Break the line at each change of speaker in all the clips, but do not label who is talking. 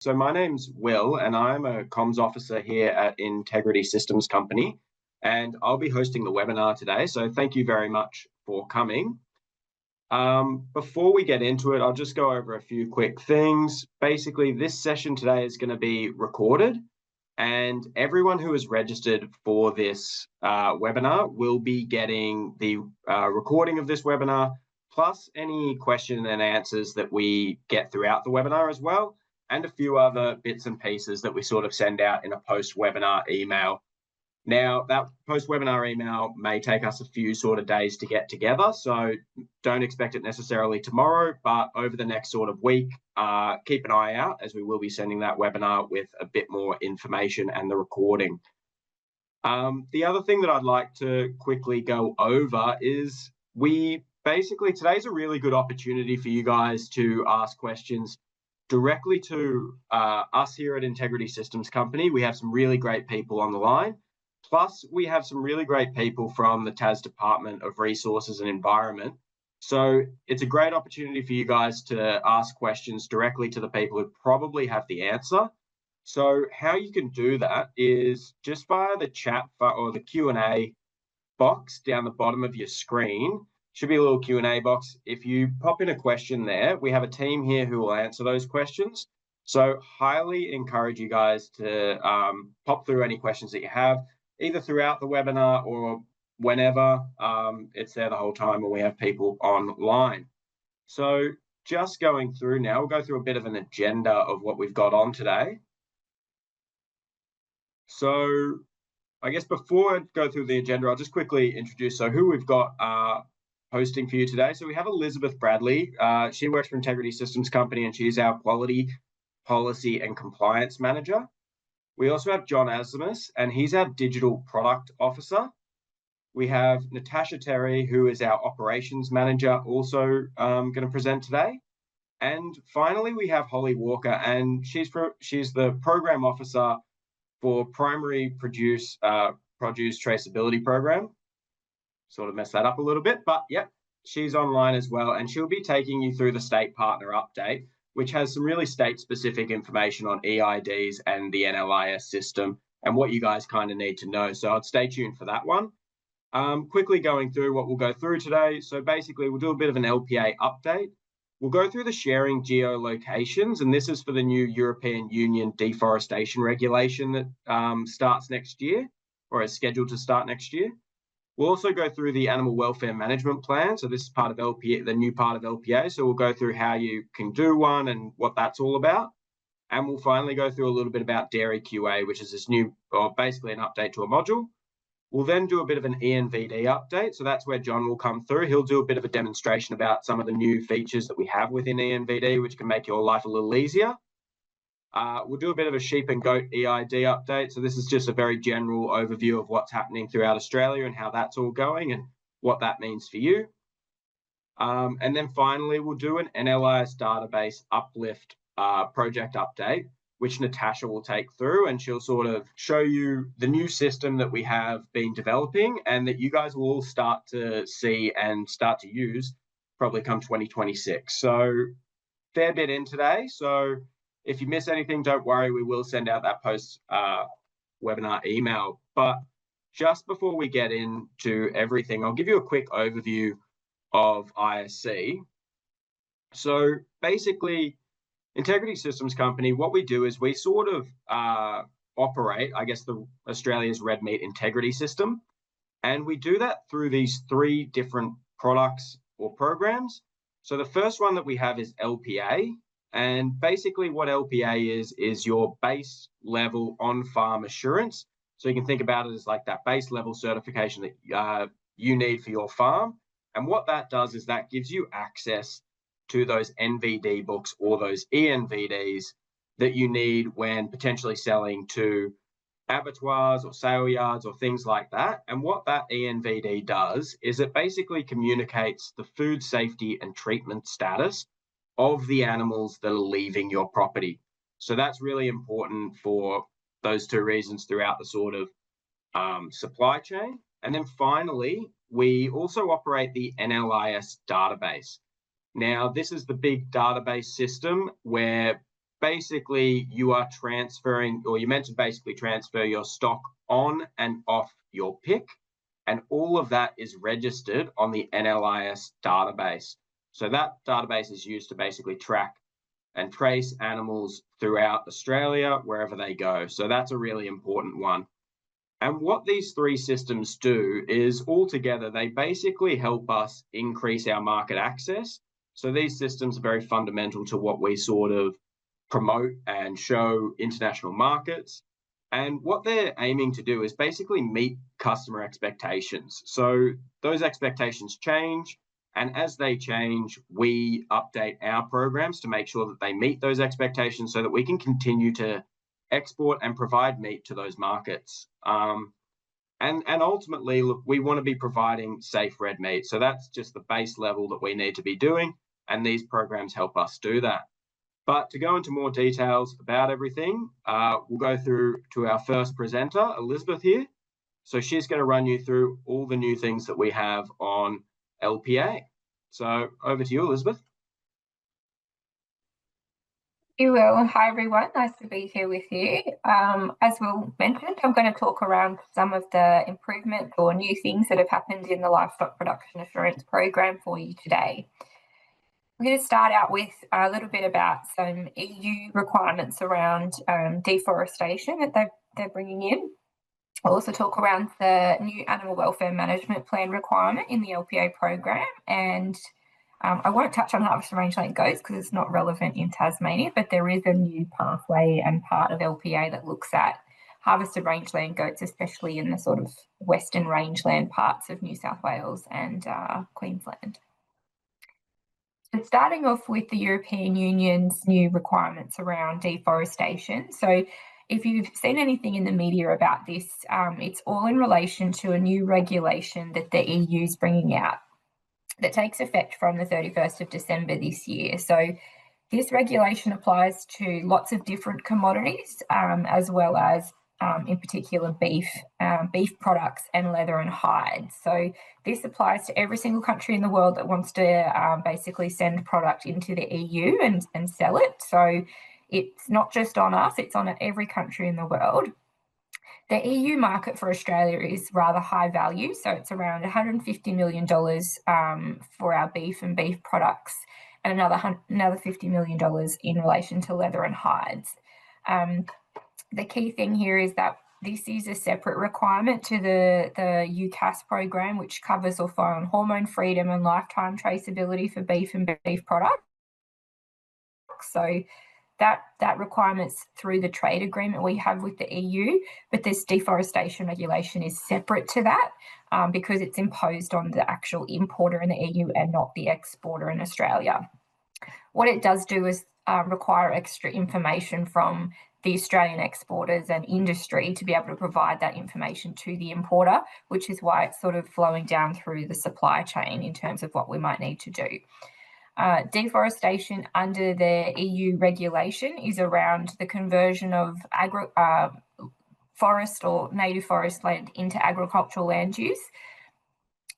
So my name's Will, and I'm a comms officer here at Integrity Systems Company, and I'll be hosting the webinar today. So thank you very much for coming. Before we get into it, I'll just go over a few quick things. Basically, this session today is going to be recorded, and everyone who is registered for this webinar will be getting the recording of this webinar, plus any question and answers that we get throughout the webinar as well, and a few other bits and pieces that we sort of send out in a post-webinar email. Now, that post-webinar email may take us a few sort of days to get together, so don't expect it necessarily tomorrow, but over the next sort of week, keep an eye out as we will be sending that webinar with a bit more information and the recording. The other thing that I'd like to quickly go over is today's a really good opportunity for you guys to ask questions directly to us here at Integrity Systems Company. We have some really great people on the line. Plus, we have some really great people from the Tas Department of Resources and Environment. So it's a great opportunity for you guys to ask questions directly to the people who probably have the answer. So how you can do that is just via the chat or the Q&A box down the bottom of your screen. Should be a little Q&A box. If you pop in a question there, we have a team here who will answer those questions. So highly encourage you guys to pop through any questions that you have, either throughout the webinar or whenever. It's there the whole time when we have people online. So just going through now, we'll go through a bit of an agenda of what we've got on today. So I guess before I go through the agenda, I'll just quickly introduce who we've got hosting for you today. So we have Elizabeth Bradley. She works for Integrity Systems Company, and she's our Quality, Policy and Compliance Manager. We also have John Asmus, and he's our Digital Product Officer. We have Natasha Terry, who is our Operations Manager, also going to present today. And finally, we have Holly Walker, and she's the Program Officer for Primary Produce Traceability Program. Sort of messed that up a little bit, but yep, she's online as well, and she'll be taking you through the state partner update, which has some really state-specific information on eIDs and the NLIS system and what you guys kind of need to know. So I'd stay tuned for that one. Quickly going through what we'll go through today. So basically, we'll do a bit of an LPA update. We'll go through the sharing geolocations, and this is for the new European Union deforestation regulation that starts next year, or is scheduled to start next year. We'll also go through the animal welfare management plan. So this is part of LPA, the new part of LPA. So we'll go through how you can do one and what that's all about. And we'll finally go through a little bit about dairy QA, which is this new, or basically an update to a module. We'll then do a bit of an eNVD update. So that's where John will come through. He'll do a bit of a demonstration about some of the new features that we have within eNVD, which can make your life a little easier. We'll do a bit of a sheep and goat eID update. So this is just a very general overview of what's happening throughout Australia and how that's all going and what that means for you. And then finally, we'll do an NLIS Database Uplift Project update, which Natasha will take through, and she'll sort of show you the new system that we have been developing and that you guys will all start to see and start to use probably come 2026. So fair bit in today. So if you miss anything, don't worry, we will send out that post-webinar email. But just before we get into everything, I'll give you a quick overview of ISC. So basically, Integrity Systems Company, what we do is we sort of operate, I guess, Australia's red meat integrity system. And we do that through these 3 different products or programs. So the first one that we have is LPA. And basically what LPA is your base level on-farm assurance. So you can think about it as like that base level certification that you need for your farm. And what that does is that gives you access to those NVD books or those eNVDs that you need when potentially selling to abattoirs or sale yards or things like that. And what that eNVD does is it basically communicates the food safety and treatment status of the animals that are leaving your property. So that's really important for those 2 reasons throughout the sort of supply chain. And then finally, we also operate the NLIS database. Now, this is the big database system where basically you are transferring, or you're meant to basically transfer your stock on and off your pick, and all of that is registered on the NLIS database. So that database is used to basically track and trace animals throughout Australia, wherever they go. So that's a really important one. And what these three systems do is altogether, they basically help us increase our market access. So these systems are very fundamental to what we sort of promote and show international markets. And what they're aiming to do is basically meet customer expectations. So those expectations change. And as they change, we update our programs to make sure that they meet those expectations so that we can continue to export and provide meat to those markets. And ultimately, look, we want to be providing safe red meat. So that's just the base level that we need to be doing. And these programs help us do that. But to go into more details about everything, we'll go through to our first presenter, Elizabeth here. So she's going to run you through all the new things that we have on LPA. So over to you, Elizabeth.
You will. Hi, everyone. Nice to be here with you. As Will mentioned, I'm going to talk around some of the improvements or new things that have happened in the Livestock Production Assurance program for you today. I'm going to start out with a little bit about some EU requirements around deforestation that they're bringing in. I'll also talk around the new Animal Welfare Management Plan requirement in the LPA program, and I won't touch on harvest rangeland goats because it's not relevant in Tasmania, but there is a new pathway and part of LPA that looks at harvested rangeland goats, especially in the sort of western rangeland parts of New South Wales and Queensland. So starting off with the European Union's new requirements around deforestation. So if you've seen anything in the media about this, it's all in relation to a new regulation that the EU is bringing out that takes effect from the 31st of December this year. So this regulation applies to lots of different commodities, as well as in particular beef products and leather and hides. So this applies to every single country in the world that wants to basically send product into the EU and sell it. So it's not just on us, it's on every country in the world. The EU market for Australia is rather high value, so it's around $150 million for our beef and beef products, and another $50 million in relation to leather and hides. The key thing here is that this is a separate requirement to the UCAS program, which covers off on hormone freedom and lifetime traceability for beef and beef products. So that requirement's through the trade agreement we have with the EU, but this deforestation regulation is separate to that because it's imposed on the actual importer in the EU and not the exporter in Australia. What it does do is require extra information from the Australian exporters and industry to be able to provide that information to the importer, which is why it's sort of flowing down through the supply chain in terms of what we might need to do. Deforestation under the EU regulation is around the conversion of forest or native forest land into agricultural land use.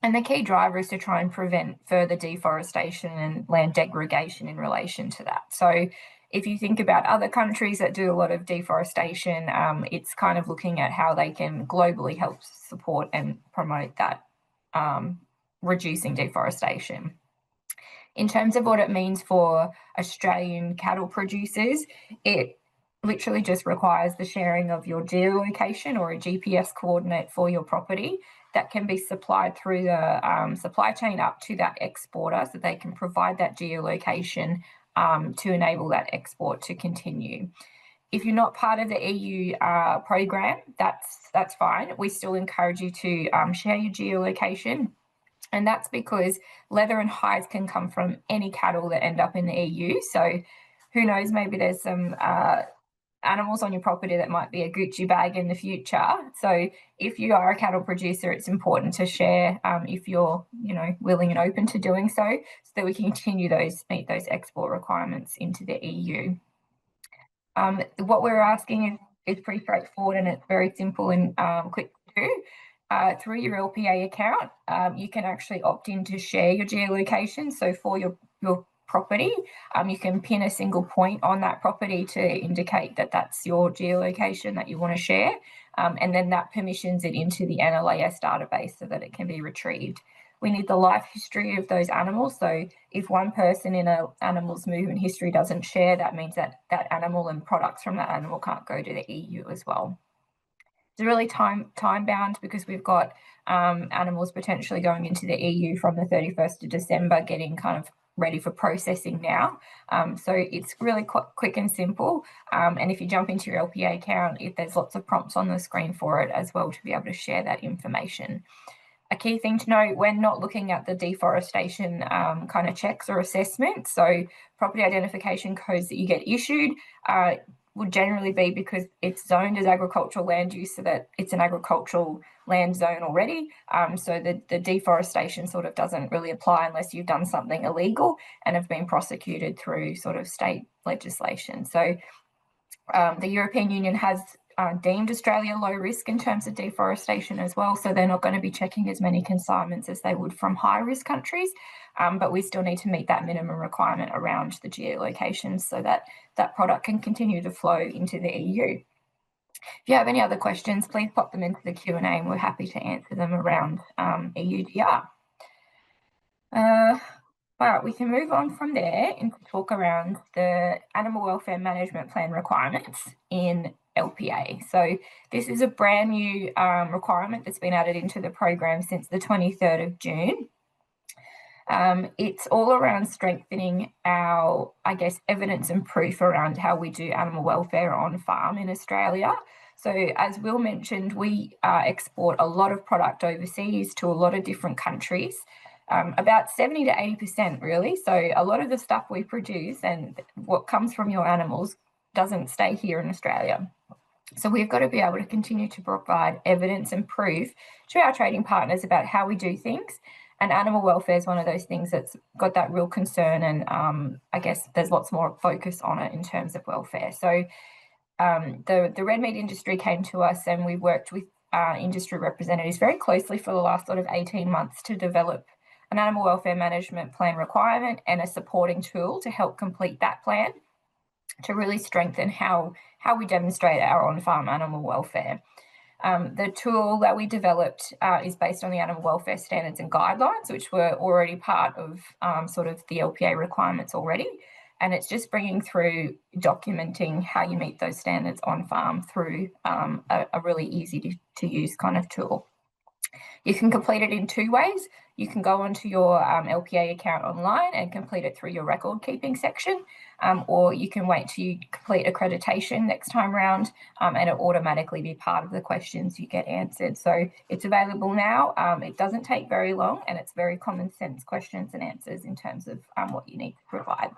And the key driver is to try and prevent further deforestation and land degradation in relation to that. So if you think about other countries that do a lot of deforestation, it's kind of looking at how they can globally help support and promote that, reducing deforestation. In terms of what it means for Australian cattle producers, it literally just requires the sharing of your geolocation or a GPS coordinate for your property that can be supplied through the supply chain up to that exporter so they can provide that geolocation to enable that export to continue. If you're not part of the EU program, that's fine. We still encourage you to share your geolocation. And that's because leather and hides can come from any cattle that end up in the EU. So who knows, maybe there's some animals on your property that might be a Gucci bag in the future. So if you are a cattle producer, it's important to share if you're willing and open to doing so that we can continue meet those export requirements into the EU. What we're asking is pretty straightforward and it's very simple and quick to do. Through your LPA account, you can actually opt in to share your geolocation. So for your property, you can pin a single point on that property to indicate that that's your geolocation that you want to share, and then that permissions it into the NLIS database so that it can be retrieved. We need the life history of those animals. So if one person in an animal's movement history doesn't share, that means that that animal and products from that animal can't go to the EU as well. It's really time bound because we've got animals potentially going into the EU from the 31st of December, getting kind of ready for processing now. So it's really quick and simple. And if you jump into your LPA account, there's lots of prompts on the screen for it as well to be able to share that information. A key thing to note, we're not looking at the deforestation kind of checks or assessments. So property identification codes that you get issued would generally be because it's zoned as agricultural land use, so that it's an agricultural land zone already. So the deforestation sort of doesn't really apply unless you've done something illegal and have been prosecuted through sort of state legislation. So the European Union has deemed Australia low risk in terms of deforestation as well, so they're not going to be checking as many consignments as they would from high risk countries, but we still need to meet that minimum requirement around the geolocation so that that product can continue to flow into the EU. If you have any other questions, please pop them into the Q&A and we're happy to answer them around EUDR. All right, we can move on from there and talk around the animal welfare management plan requirements in LPA. So this is a brand new requirement that's been added into the program since the 23rd of June. It's all around strengthening our, I guess, evidence and proof around how we do animal welfare on farm in Australia. So as Will mentioned, we export a lot of product overseas to a lot of different countries. About 70 to 80% really. So a lot of the stuff we produce and what comes from your animals doesn't stay here in Australia. So we've got to be able to continue to provide evidence and proof to our trading partners about how we do things. And animal welfare is one of those things that's got that real concern, and I guess there's lots more focus on it in terms of welfare. So the red meat industry came to us and we worked with industry representatives very closely for the last sort of 18 months to develop an animal welfare management plan requirement and a supporting tool to help complete that plan to really strengthen how we demonstrate our on-farm animal welfare. The tool that we developed is based on the animal welfare standards and guidelines, which were already part of sort of the LPA requirements already. And it's just bringing through documenting how you meet those standards on farm through a really easy to use kind of tool. You can complete it in two ways. You can go onto your LPA account online and complete it through your record keeping section, or you can wait till you complete accreditation next time around and it'll automatically be part of the questions you get answered. So it's available now. It doesn't take very long and it's very common sense questions and answers in terms of what you need to provide.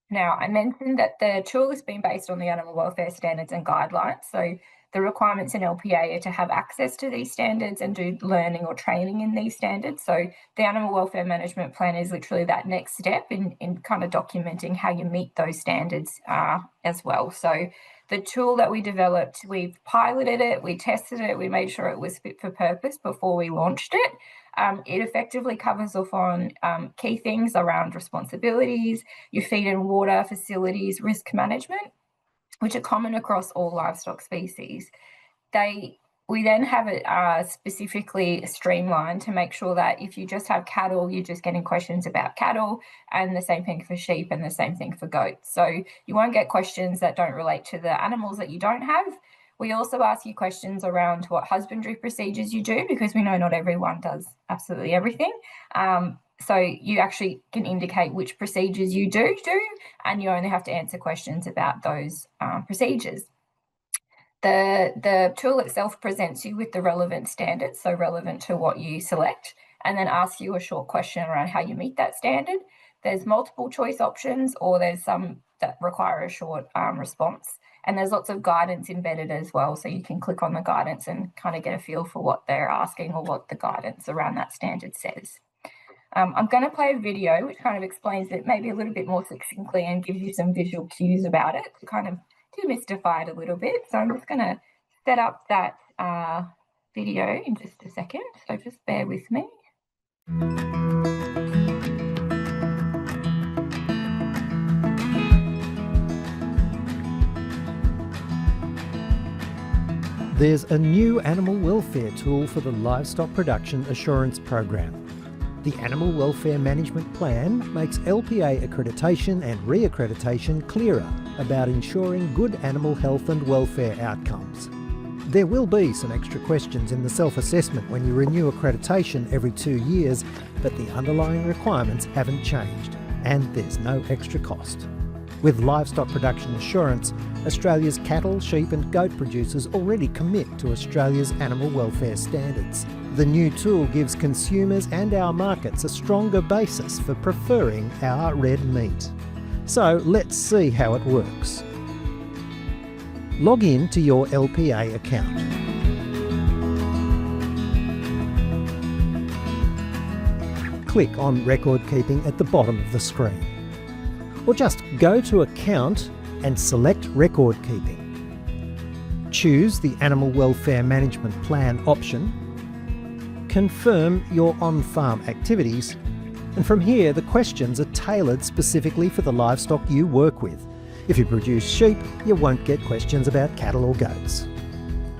Now, I mentioned that the tool has been based on the animal welfare standards and guidelines. So the requirements in LPA are to have access to these standards and do learning or training in these standards. So the animal welfare management plan is literally that next step in kind of documenting how you meet those standards as well. So the tool that we developed, we've piloted it, we tested it, we made sure it was fit for purpose before we launched it. It effectively covers off on key things around responsibilities, your feed and water facilities, risk management, which are common across all livestock species. We then have it specifically streamlined to make sure that if you just have cattle, you're just getting questions about cattle, and the same thing for sheep and the same thing for goats. So you won't get questions that don't relate to the animals that you don't have. We also ask you questions around what husbandry procedures you do, because we know not everyone does absolutely everything. So you actually can indicate which procedures you do, and you only have to answer questions about those procedures. The tool itself presents you with the relevant standards, so relevant to what you select, and then asks you a short question around how you meet that standard. There's multiple choice options, or there's some that require a short response. And there's lots of guidance embedded as well, so you can click on the guidance and kind of get a feel for what they're asking or what the guidance around that standard says. I'm going to play a video which kind of explains it maybe a little bit more succinctly and gives you some visual cues about it to kind of demystify it a little bit. So I'm just going to set up that video in just a second, so just bear with me.
there's a new animal welfare tool for the Livestock Production Assurance Program. The Animal Welfare Management Plan makes LPA accreditation and reaccreditation clearer about ensuring good animal health and welfare outcomes. There will be some extra questions in the self-assessment when you renew accreditation every 2 years, but the underlying requirements haven't changed, and there's no extra cost. With Livestock Production Assurance, Australia's cattle, sheep and goat producers already commit to Australia's animal welfare standards. The new tool gives consumers and our markets a stronger basis for preferring our red meat. So let's see how it works. Log in to your LPA account. Click on Record Keeping at the bottom of the screen. Or just go to Account and select Record Keeping. Choose the Animal Welfare Management Plan option. Confirm your on-farm activities, and from here the questions are tailored specifically for the livestock you work with. If you produce sheep, you won't get questions about cattle or goats.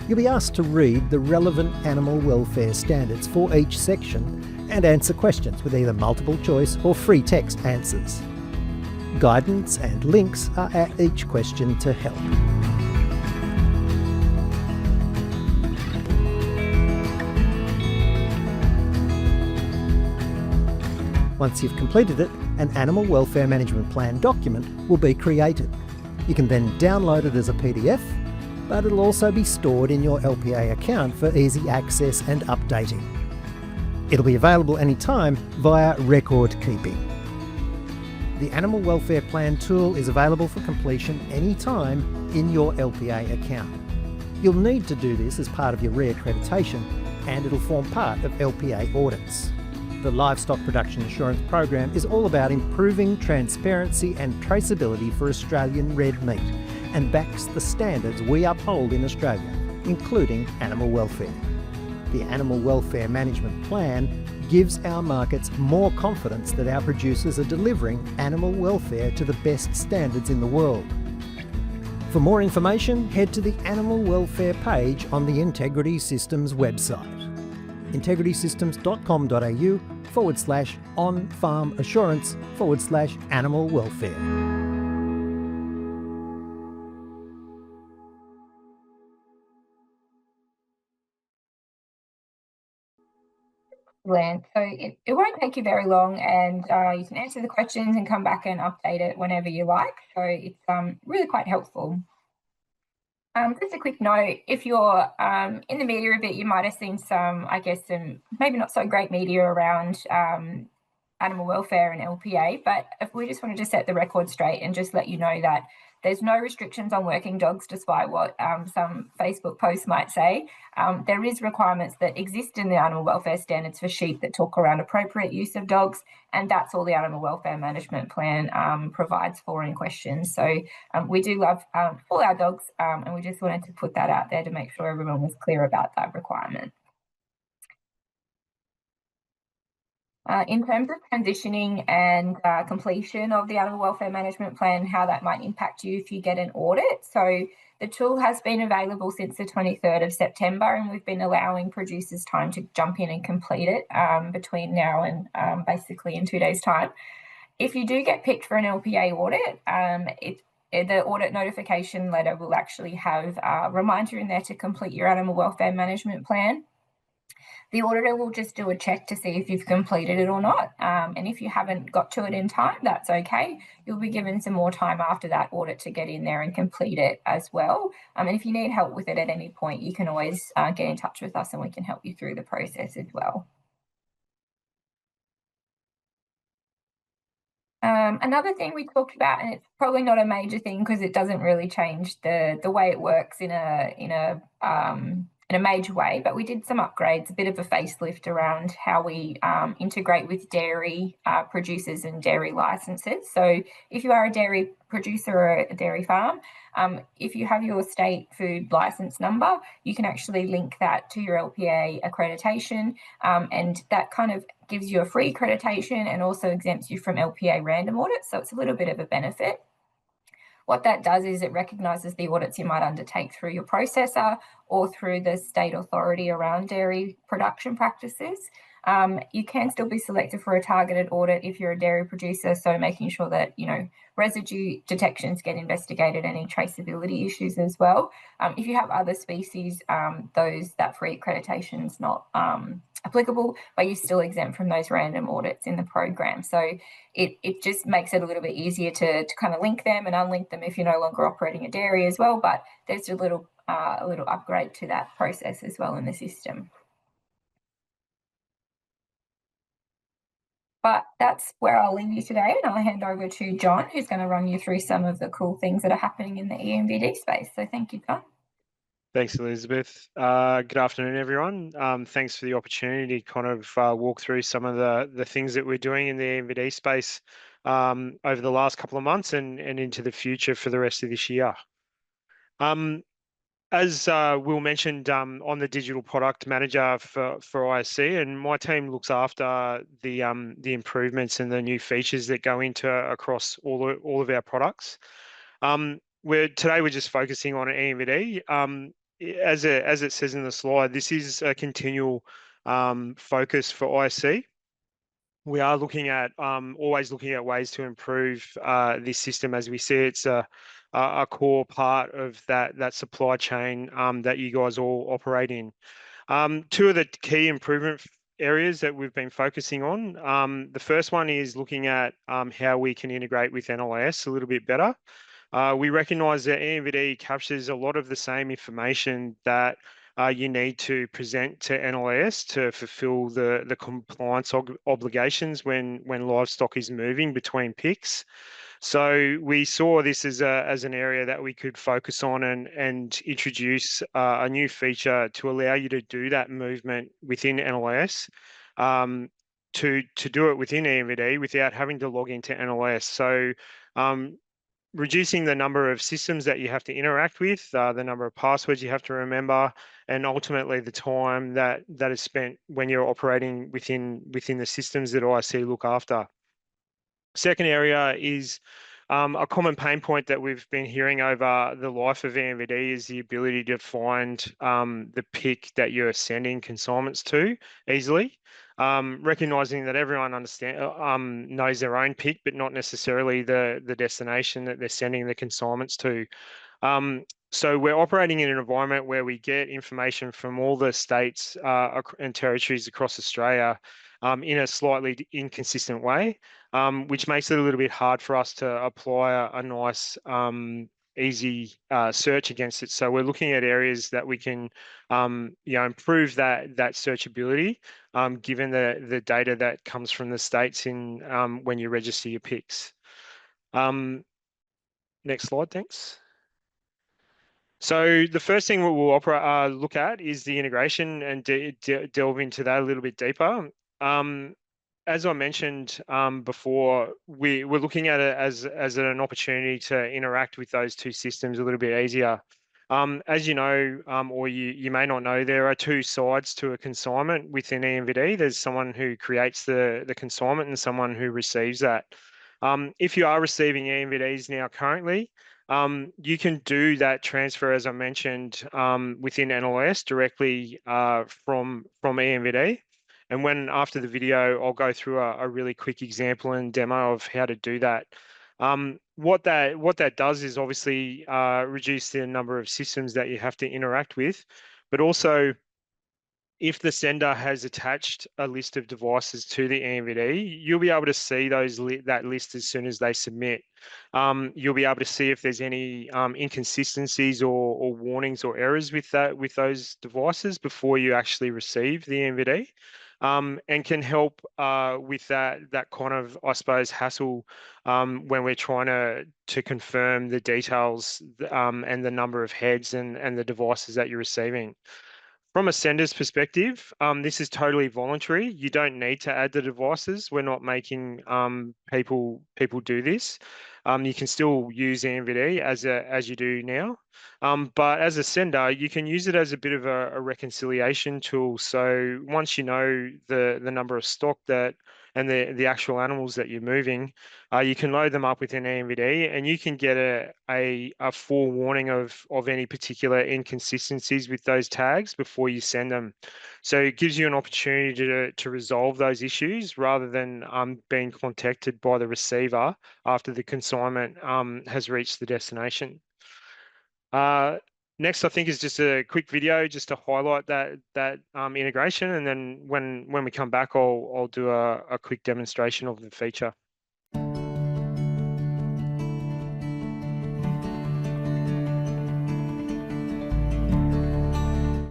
You'll be asked to read the relevant animal welfare standards for each section and answer questions with either multiple choice or free text answers. Guidance and links are at each question to help. Once you've completed it, an Animal Welfare Management Plan document will be created. You can then download it as a PDF, but it'll also be stored in your LPA account for easy access and updating. It'll be available anytime via Record Keeping. The Animal Welfare Plan tool is available for completion anytime in your LPA account. You'll need to do this as part of your reaccreditation, and it'll form part of LPA audits. The Livestock Production Assurance Program is all about improving transparency and traceability for Australian red meat and backs the standards we uphold in Australia, including animal welfare. The Animal Welfare Management Plan gives our markets more confidence that our producers are delivering animal welfare to the best standards in the world. For more information, head to the Animal Welfare page on the Integrity Systems website. integritysystems.com.au/on-farm assurance/animal welfare.
Land. So it won't take you very long, and you can answer the questions and come back and update it whenever you like. So it's really quite helpful. Just a quick note, if you're in the media a bit, you might have seen some maybe not so great media around animal welfare and LPA, but if we just wanted to set the record straight and just let you know that there's no restrictions on working dogs, despite what some Facebook posts might say. There is requirements that exist in the animal welfare standards for sheep that talk around appropriate use of dogs, and that's all the Animal Welfare Management Plan provides for in question. So we do love all our dogs, and we just wanted to put that out there to make sure everyone was clear about that requirement. In terms of transitioning and completion of the Animal Welfare Management Plan, how that might impact you if you get an audit. So the tool has been available since the 23rd of September, and we've been allowing producers time to jump in and complete it between now and basically in 2 days' time. If you do get picked for an LPA audit, the audit notification letter will actually have a reminder in there to complete your Animal Welfare Management Plan. The auditor will just do a check to see if you've completed it or not. And if you haven't got to it in time, that's okay. You'll be given some more time after that audit to get in there and complete it as well. And if you need help with it at any point, you can always get in touch with us and we can help you through the process as well. Another thing we talked about, and it's probably not a major thing because it doesn't really change the way it works in a major way, but we did some upgrades, a bit of a facelift around how we integrate with dairy producers and dairy licenses. So if you are a dairy producer or a dairy farm, if you have your state food license number, you can actually link that to your LPA accreditation, and that kind of gives you a free accreditation and also exempts you from LPA random audits. So it's a little bit of a benefit. What that does is it recognises the audits you might undertake through your processor or through the state authority around dairy production practices. You can still be selected for a targeted audit if you're a dairy producer, so making sure that, you know, residue detections get investigated, any traceability issues as well. If you have other species, that free accreditation is not applicable, but you're still exempt from those random audits in the program. So it just makes it a little bit easier to kind of link them and unlink them if you're no longer operating a dairy as well. But there's a little upgrade to that process as well in the system. But that's where I'll leave you today, and I'll hand over to John, who's going to run you through some of the cool things that are happening in the eNVD space. So thank you, John.
Thanks, Elizabeth. Good afternoon, everyone. Thanks for the opportunity to kind of walk through some of the things that we're doing in the eNVD space over the last couple of months and into the future for the rest of this year. As Will mentioned, I'm the digital product manager for ISC, and my team looks after the improvements and the new features that go into across all of our products. Today we're just focusing on eNVD. As it says in the slide, this is a continual focus for ISC. We are looking at always looking at ways to improve this system. As we see, it's a core part of that supply chain that you guys all operate in. Two of the key improvement areas that we've been focusing on. The first one is looking at how we can integrate with NLIS a little bit better. We recognise that eNVD captures a lot of the same information that you need to present to NLIS to fulfil the compliance obligations when livestock is moving between PICs. So we saw this as an area that we could focus on and introduce a new feature to allow you to do that movement within NLIS, to do it within eNVD without having to log into NLIS. So reducing the number of systems that you have to interact with, the number of passwords you have to remember, and ultimately the time that is spent when you're operating within the systems that IC look after. Second area is a common pain point that we've been hearing over the life of eNVD is the ability to find the PIC that you're sending consignments to easily. Recognising that everyone knows their own PIC, but not necessarily the destination that they're sending the consignments to. So we're operating in an environment where we get information from all the states and territories across Australia in a slightly inconsistent way, which makes it a little bit hard for us to apply a nice easy search against it. So we're looking at areas that we can improve that searchability given the data that comes from the states in when you register your PICs. Next slide, thanks. So the first thing we'll look at is the integration and delve into that a little bit deeper. As I mentioned before, we're looking at it as an opportunity to interact with those two systems a little bit easier. As you know, or you may not know, there are two sides to a consignment within eNVD. There's someone who creates the consignment and someone who receives that. If you are receiving eNVDs now currently, you can do that transfer, as I mentioned, within NLIS directly from eNVD. And after the video, I'll go through a really quick example and demo of how to do that. What that does is obviously reduce the number of systems that you have to interact with, but also if the sender has attached a list of devices to the eNVD, you'll be able to see that list as soon as they submit. You'll be able to see if there's any inconsistencies or warnings or errors with those devices before you actually receive the eNVD. And can help with that kind of, I suppose, hassle when we're trying to confirm the details and the number of heads and the devices that you're receiving. From a sender's perspective, this is totally voluntary. You don't need to add the devices. We're not making people do this. You can still use eNVD as you do now. But as a sender, you can use it as a bit of a reconciliation tool. So once you know the number of stock that and the actual animals that you're moving, you can load them up with an eNVD, and you can get a forewarning of any particular inconsistencies with those tags before you send them. So it gives you an opportunity to resolve those issues rather than being contacted by the receiver after the consignment has reached the destination. Next, I think, is just a quick video just to highlight that integration, and then when we come back, I'll do a quick demonstration of the feature.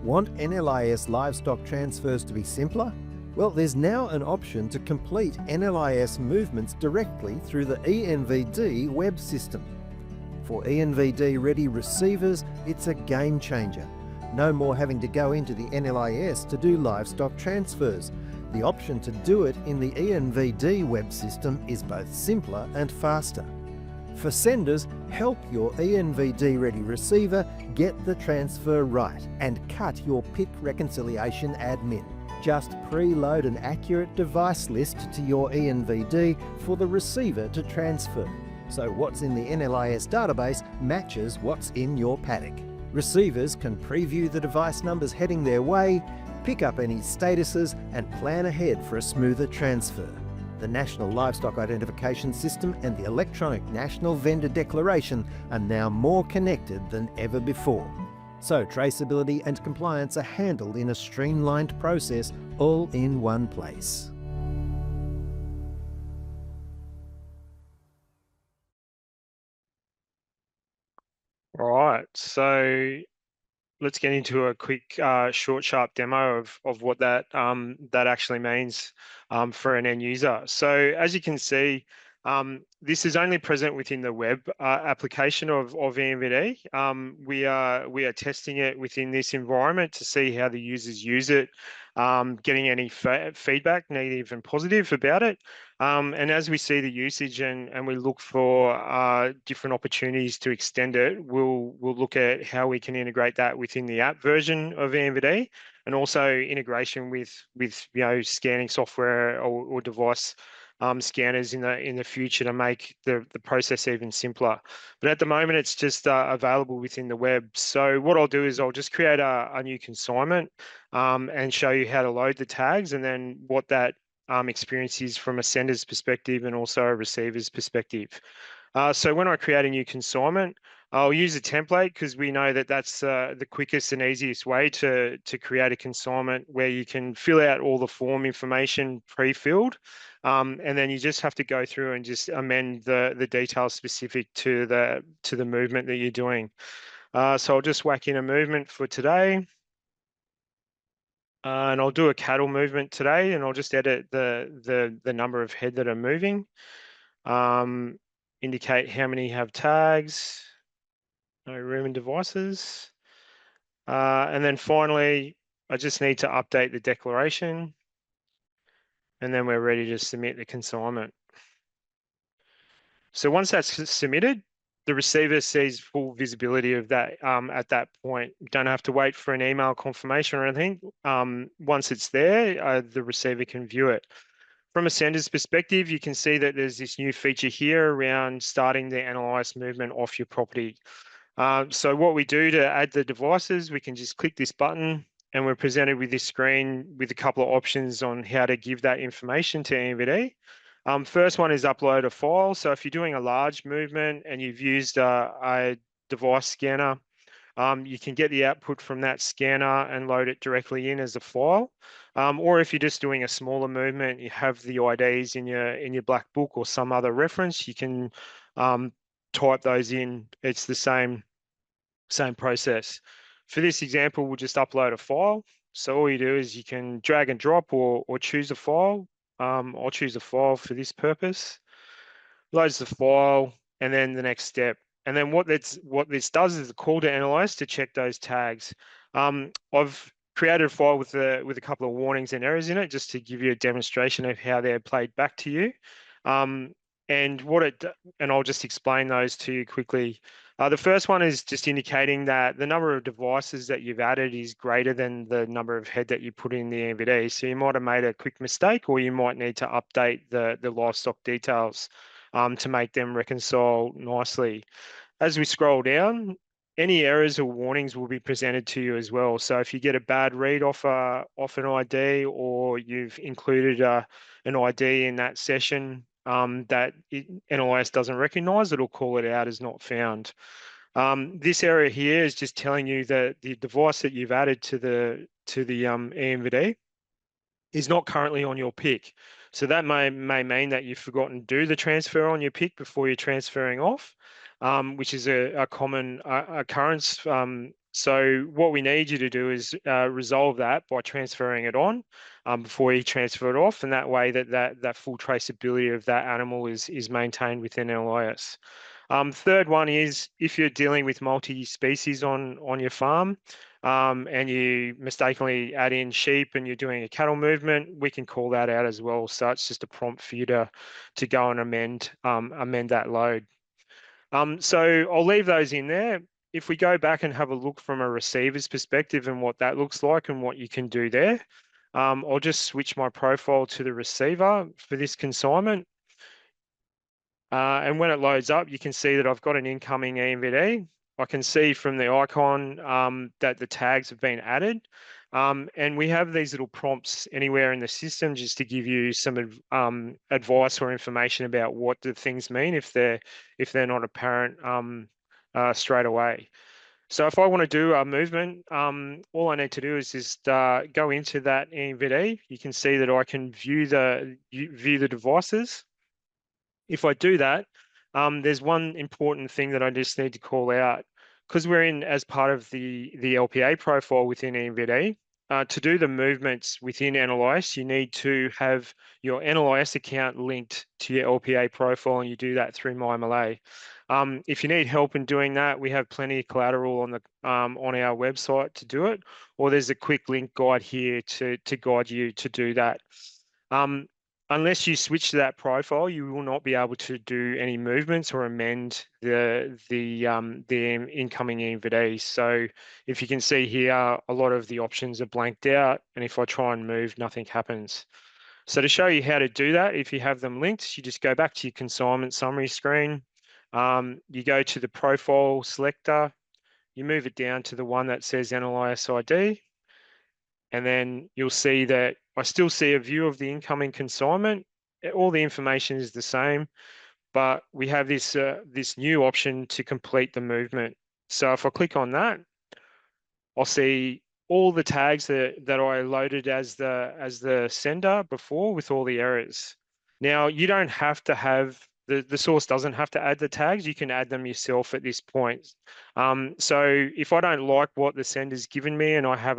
Want NLIS livestock transfers to be simpler? Well, there's now an option to complete NLIS movements directly through the eNVD web system. For eNVD-ready receivers, it's a game changer. No more having to go into the NLIS to do livestock transfers. The option to do it in the eNVD web system is both simpler and faster. For senders, help your eNVD-ready receiver get the transfer right and cut your PIC reconciliation admin. Just preload an accurate device list to your eNVD for the receiver to transfer. So what's in the NLIS database matches what's in your paddock. Receivers can preview the device numbers heading their way, pick up any statuses, and plan ahead for a smoother transfer. The National Livestock Identification System and the Electronic National Vendor Declaration are now more connected than ever before. So traceability and compliance are handled in a streamlined process, all in one place.
All right, so let's get into a quick, short, sharp demo of what that actually means for an end user. So as you can see, this is only present within the web application of eNVD. We are testing it within this environment to see how the users use it, getting any feedback, negative and positive, about it. And as we see the usage and we look for different opportunities to extend it, we'll look at how we can integrate that within the app version of eNVD, and also integration with scanning software or device scanners in the future to make the process even simpler. But at the moment, it's just available within the web. So what I'll do is I'll just create a new consignment and show you how to load the tags, and then what that experience is from a sender's perspective and also a receiver's perspective. So when I create a new consignment, I'll use a template because we know that that's the quickest and easiest way to create a consignment, where you can fill out all the form information pre-filled, and then you just have to go through and just amend the details specific to the movement that you're doing. So I'll just whack in a movement for today. And I'll do a cattle movement today, and I'll just edit the number of head that are moving. Indicate how many have tags, no room and devices. And then finally, I just need to update the declaration, and then we're ready to submit the consignment. So once that's submitted, the receiver sees full visibility of that at that point. You don't have to wait for an email confirmation or anything. Once it's there, the receiver can view it. From a sender's perspective, you can see that there's this new feature here around starting the NLIS movement off your property. So what we do to add the devices, we can just click this button, and we're presented with this screen with a couple of options on how to give that information to eNVD. First one is upload a file. So if you're doing a large movement and you've used a device scanner, you can get the output from that scanner and load it directly in as a file. Or if you're just doing a smaller movement, you have the IDs in your black book or some other reference, you can type those in. It's the same process. For this example, we'll just upload a file. So all you do is you can drag and drop or choose a file. I'll choose a file for this purpose. Loads the file, and then the next step. And then what this does is a call to NLIS to check those tags. I've created a file with a couple of warnings and errors in it, just to give you a demonstration of how they're played back to you. and I'll just explain those to you quickly. The first one is just indicating that the number of devices that you've added is greater than the number of head that you put in the eNVD. So you might have made a quick mistake, or you might need to update the livestock details to make them reconcile nicely. As we scroll down, any errors or warnings will be presented to you as well. So if you get a bad read off an ID, or you've included an ID in that session that NLIS doesn't recognize, it'll call it out as not found. This area here is just telling you that the device that you've added to the eNVD is not currently on your pick. So that may mean that you've forgotten to do the transfer on your pick before you're transferring off, which is a common occurrence. So what we need you to do is resolve that by transferring it on before you transfer it off, and that way that full traceability of that animal is maintained within NLIS. Third one is, if you're dealing with multi-species on your farm, and you mistakenly add in sheep and you're doing a cattle movement, we can call that out as well. So it's just a prompt for you to go and amend that load. So I'll leave those in there. If we go back and have a look from a receiver's perspective and what that looks like and what you can do there, I'll just switch my profile to the receiver for this consignment. And when it loads up, you can see that I've got an incoming eNVD. I can see from the icon that the tags have been added. And we have these little prompts anywhere in the system just to give you some advice or information about what the things mean if they're not apparent straight away. So if I want to do a movement, all I need to do is just go into that eNVD. You can see that I can view the devices. If I do that, there's one important thing that I just need to call out. Because we're in as part of the LPA profile within eNVD, to do the movements within NLIS, you need to have your NLIS account linked to your LPA profile, and you do that through MyMLA. If you need help in doing that, we have plenty of collateral on our website to do it, or there's a quick link guide here to guide you to do that. Unless you switch to that profile, you will not be able to do any movements or amend the incoming eNVD. So if you can see here, a lot of the options are blanked out, and if I try and move, nothing happens. So to show you how to do that, if you have them linked, you just go back to your consignment summary screen. You go to the profile selector, you move it down to the one that says NLIS ID, and then you'll see that I still see a view of the incoming consignment. All the information is the same, but we have this new option to complete the movement. So if I click on that, I'll see all the tags that I loaded as the sender before with all the errors. Now, you don't have to have, the source doesn't have to add the tags. You can add them yourself at this point. So if I don't like what the sender's given me and I have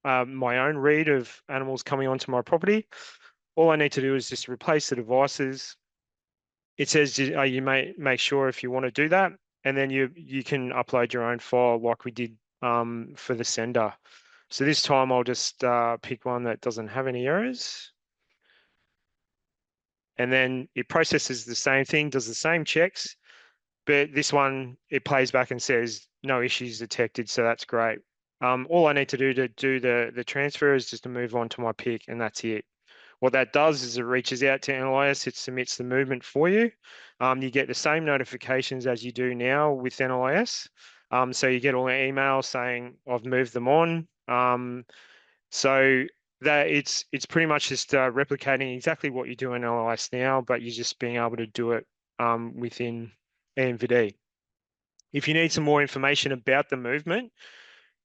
my own read of animals coming onto my property, all I need to do is just replace the devices. It says you may make sure if you want to do that, and then you can upload your own file like we did for the sender. So this time I'll just pick one that doesn't have any errors. And then it processes the same thing, does the same checks, but this one, it plays back and says no issues detected, so that's great. All I need to do the transfer is just to move on to my pick, and that's it. What that does is it reaches out to NLIS, it submits the movement for you. You get the same notifications as you do now with NLIS. So you get all the emails saying I've moved them on. So that it's pretty much just replicating exactly what you do in NLIS now, but you're just being able to do it within eNVD. If you need some more information about the movement,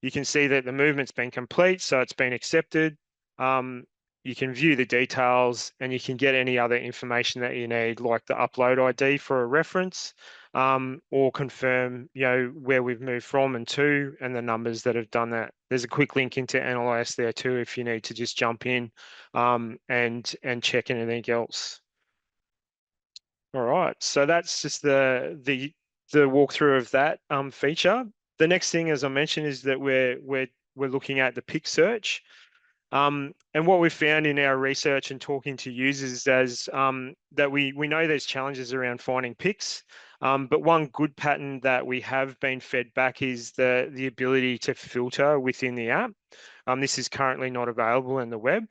you can see that the movement's been complete, so it's been accepted. You can view the details, and you can get any other information that you need, like the upload ID for a reference, or confirm, where we've moved from and to, and the numbers that have done that. There's a quick link into NLIS there too, if you need to just jump in and check anything else. All right, so that's just the walkthrough of that feature. The next thing, as I mentioned, is that we're looking at the pick search. And what we've found in our research and talking to users is that we know there's challenges around finding picks, but one good pattern that we have been fed back is the ability to filter within the app. This is currently not available in the web.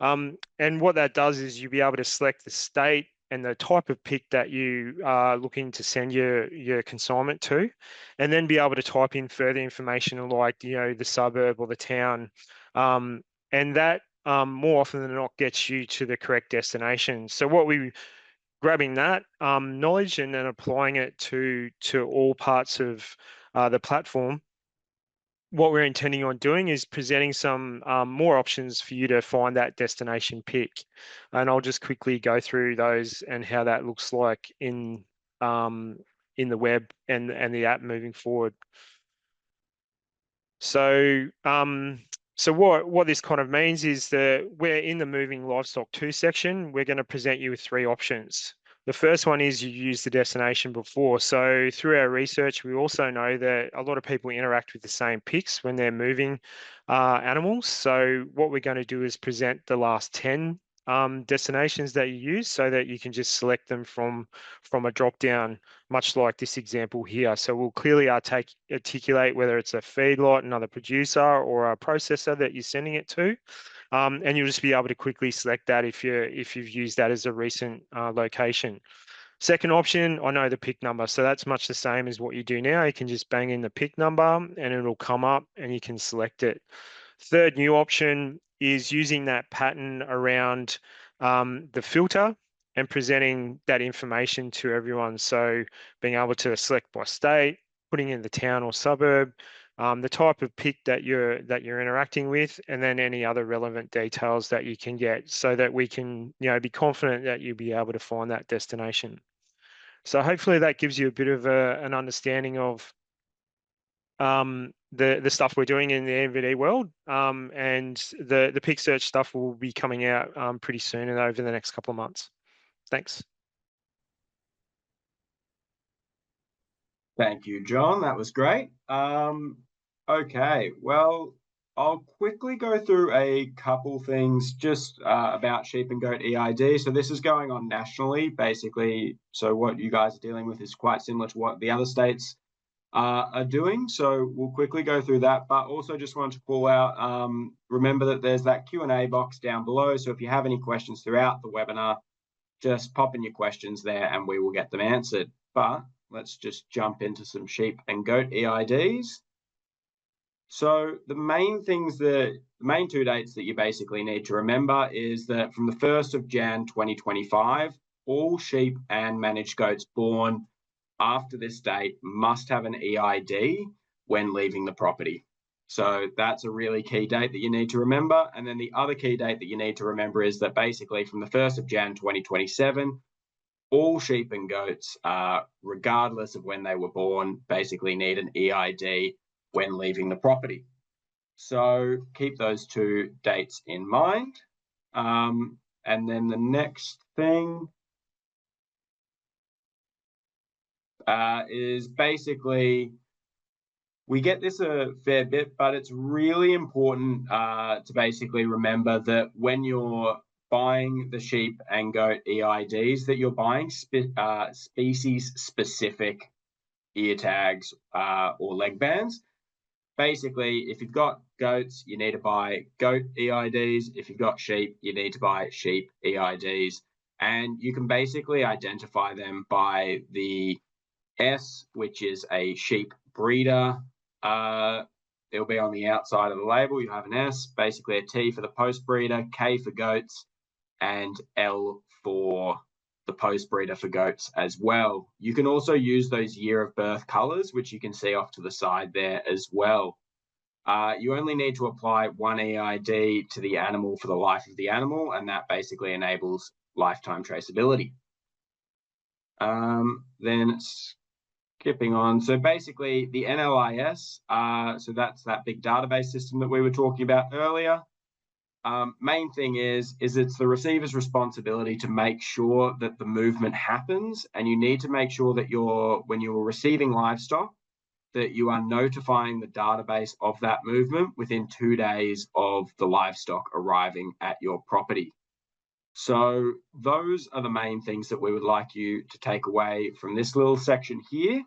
And what that does is you'll be able to select the state and the type of pick that you are looking to send your consignment to, and then be able to type in further information like, the suburb or the town. And that more often than not gets you to the correct destination. So what we grabbing that knowledge and then applying it to all parts of the platform, what we're intending on doing is presenting some more options for you to find that destination pick. And I'll just quickly go through those and how that looks like in the web and the app moving forward. So what this kind of means is that we're in the moving livestock 2 section. We're going to present you with 3 options. The first one is you use the destination before. So through our research, we also know that a lot of people interact with the same picks when they're moving animals. So what we're going to do is present the last 10 destinations that you use so that you can just select them from a drop down, much like this example here. So we'll clearly articulate whether it's a feedlot, another producer, or a processor that you're sending it to. And you'll just be able to quickly select that if you've used that as a recent location. Second option, I know the pick number. So that's much the same as what you do now. You can just bang in the pick number and it'll come up and you can select it. Third new option is using that pattern around the filter and presenting that information to everyone. So being able to select by state, putting in the town or suburb, the type of pick that you're interacting with, and then any other relevant details that you can get so that we can be confident that you'll be able to find that destination. So hopefully that gives you a bit of an understanding of the stuff we're doing in the eNVD world, and the pick search stuff will be coming out pretty soon and over the next couple of months. Thanks.
Thank you, John. That was great. Okay, well, I'll quickly go through a couple things just about sheep and goat eID. So this is going on nationally, basically. So what you guys are dealing with is quite similar to what the other states are doing. So we'll quickly go through that, but also just wanted to call out, remember that there's that Q&A box down below. So if you have any questions throughout the webinar, just pop in your questions there and we will get them answered. But let's just jump into some sheep and goat eIDs. So the main 2 dates that you basically need to remember is that from the 1st of Jan 2025, all sheep and managed goats born after this date must have an eID when leaving the property. So that's a really key date that you need to remember. And then the other key date that you need to remember is that basically from the 1st of Jan 2027, all sheep and goats, regardless of when they were born, basically need an eID when leaving the property. So keep those 2 dates in mind. And then the next thing is basically, we get this a fair bit, but it's really important to basically remember that when you're buying the sheep and goat eIDs, that you're buying species-specific ear tags or leg bands. Basically, if you've got goats, you need to buy goat eIDs. If you've got sheep, you need to buy sheep eIDs. And you can basically identify them by the S, which is a sheep breeder. It'll be on the outside of the label. You have an S, basically a T for the post breeder, K for goats, and L for the post breeder for goats as well. You can also use those year of birth colors, which you can see off to the side there as well. You only need to apply one eID to the animal for the life of the animal, and that basically enables lifetime traceability. Then skipping on, so basically the NLIS, so that's that big database system that we were talking about earlier. Main thing is it's the receiver's responsibility to make sure that the movement happens, and you need to make sure that when you're receiving livestock, that you are notifying the database of that movement within 2 days of the livestock arriving at your property. So those are the main things that we would like you to take away from this little section here.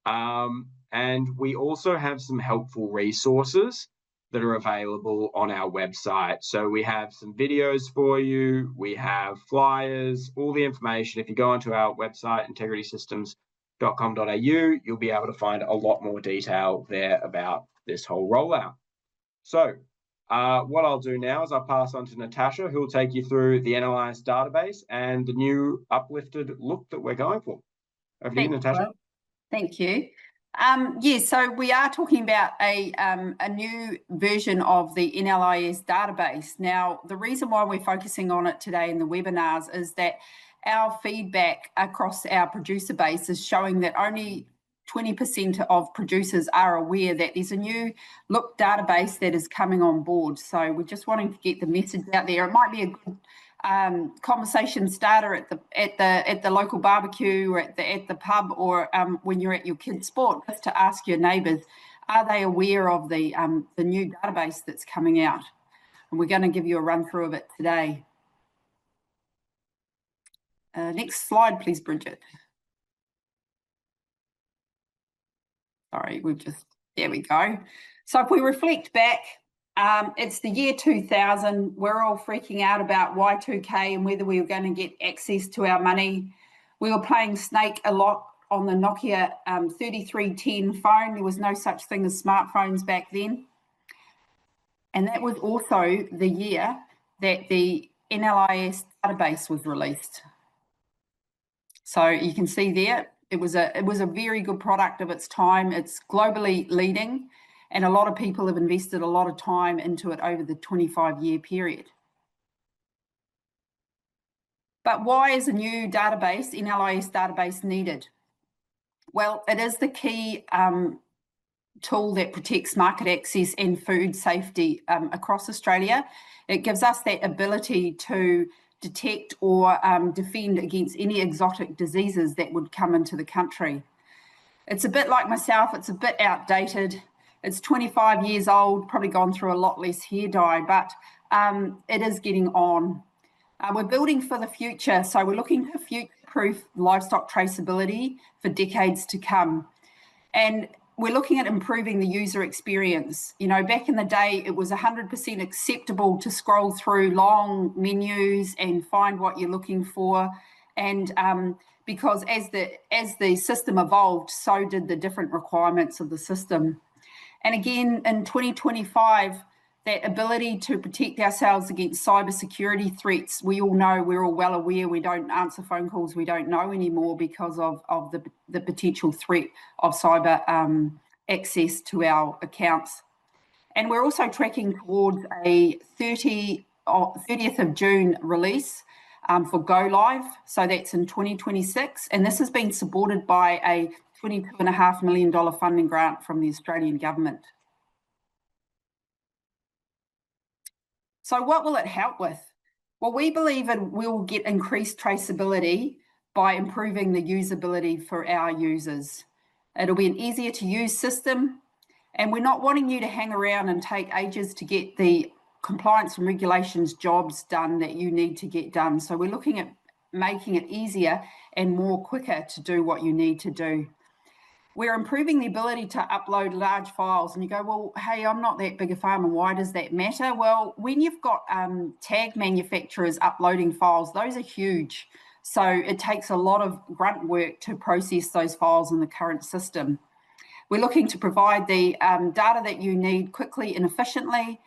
And we also have some helpful resources that are available on our website. So we have some videos for you, we have flyers, all the information. If you go onto our website, integritysystems.com.au, you'll be able to find a lot more detail there about this whole rollout. So what I'll do now is I'll pass on to Natasha, who will take you through the NLIS database and the new uplifted look that we're going for. Over to you, Natasha.
Thank you. Yes, so we are talking about a new version of the NLIS database. Now, the reason why we're focusing on it today in the webinars is that our feedback across our producer base is showing that only 20% of producers are aware that there's a new look database that is coming on board. So we're just wanting to get the message out there. It might be a good conversation starter at the local barbecue or at the pub, or when you're at your kids' sport, just to ask your neighbours, are they aware of the new database that's coming out? And we're going to give you a run through of it today. Next slide, please, Bridget. Sorry, there we go. So if we reflect back, it's the year 2000. We're all freaking out about Y2K and whether we were going to get access to our money. We were playing Snake a lot on the Nokia 3310 phone. There was no such thing as smartphones back then. And that was also the year that the NLIS database was released. So you can see there, it was a very good product of its time. It's globally leading, and a lot of people have invested a lot of time into it over the 25-year period. But why is a new database, NLIS database, needed? Well, it is the key tool that protects market access and food safety across Australia. It gives us that ability to detect or defend against any exotic diseases that would come into the country. It's a bit like myself, it's a bit outdated. It's 25 years old, probably gone through a lot less hair dye, but it is getting on. We're building for the future, so we're looking to future-proof livestock traceability for decades to come. And we're looking at improving the user experience. You know, back in the day, it was 100% acceptable to scroll through long menus and find what you're looking for. And because as the system evolved, so did the different requirements of the system. And again, in 2025, that ability to protect ourselves against cybersecurity threats, we all know, we're all well aware, we don't answer phone calls we don't know anymore because of the potential threat of cyber access to our accounts. And we're also tracking towards a 30th of June release for Go Live. So that's in 2026. And this has been supported by a $22.5 million funding grant from the Australian government. So what will it help with? Well, we believe it will get increased traceability by improving the usability for our users. It'll be an easier to use system, and we're not wanting you to hang around and take ages to get the compliance and regulations jobs done that you need to get done. So we're looking at making it easier and more quicker to do what you need to do. We're improving the ability to upload large files, and you go, well, hey, I'm not that big a farmer, why does that matter? Well, when you've got tag manufacturers uploading files, those are huge. So it takes a lot of grunt work to process those files in the current system. We're looking to provide the data that you need quickly and efficiently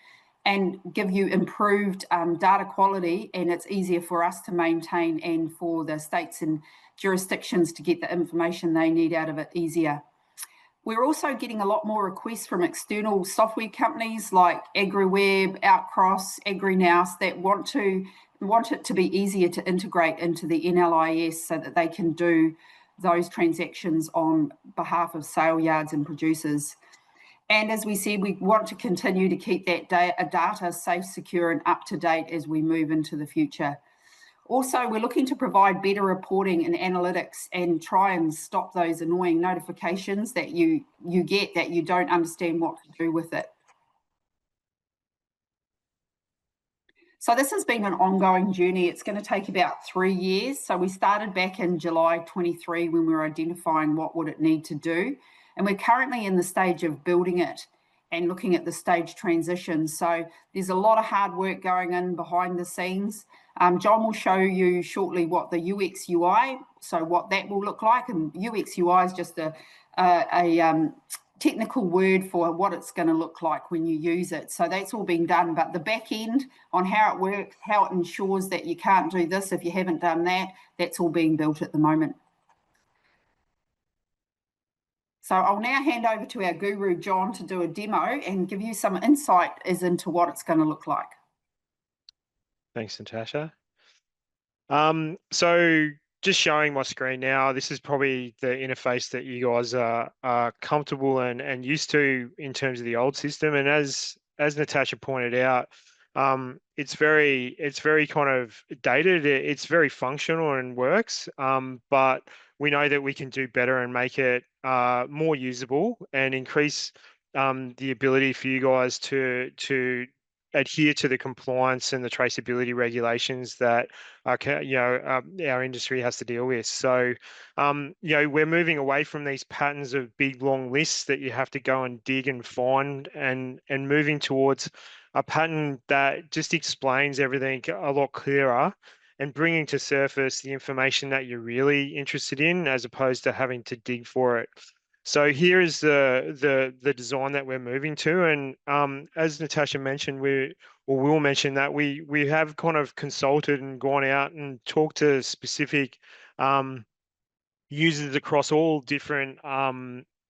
and give you improved data quality, and it's easier for us to maintain and for the states and jurisdictions to get the information they need out of it easier. We're also getting a lot more requests from external software companies like AgriWeb, Outcross, AgriNouse that want it to be easier to integrate into the NLIS so that they can do those transactions on behalf of sale yards and producers. And as we said, we want to continue to keep that data safe, secure and up to date as we move into the future. Also, we're looking to provide better reporting and analytics and try and stop those annoying notifications that you get that you don't understand what to do with it. So this has been an ongoing journey. It's going to take about 3 years. So we started back in July 23 when we were identifying what would it need to do. And we're currently in the stage of building it and looking at the stage transition. So there's a lot of hard work going in behind the scenes. John will show you shortly what the UX UI, so what that will look like. And UX UI is just a technical word for what it's going to look like when you use it. So that's all been done, but the back end on how it works, how it ensures that you can't do this if you haven't done that, that's all being built at the moment. So I'll now hand over to our guru, John, to do a demo and give you some insight as into what it's going to look like.
Thanks, Natasha. So just showing my screen now, this is probably the interface that you guys are comfortable and used to in terms of the old system. And as Natasha pointed out, it's very kind of dated. It's very functional and works, but we know that we can do better and make it more usable and increase the ability for you guys to adhere to the compliance and the traceability regulations that our industry has to deal with. So we're moving away from these patterns of big long lists that you have to go and dig and find, and moving towards a pattern that just explains everything a lot clearer and bringing to surface the information that you're really interested in, as opposed to having to dig for it. So here is the design that we're moving to, and as Natasha mentioned, we'll mention that we have kind of consulted and gone out and talked to specific users across all different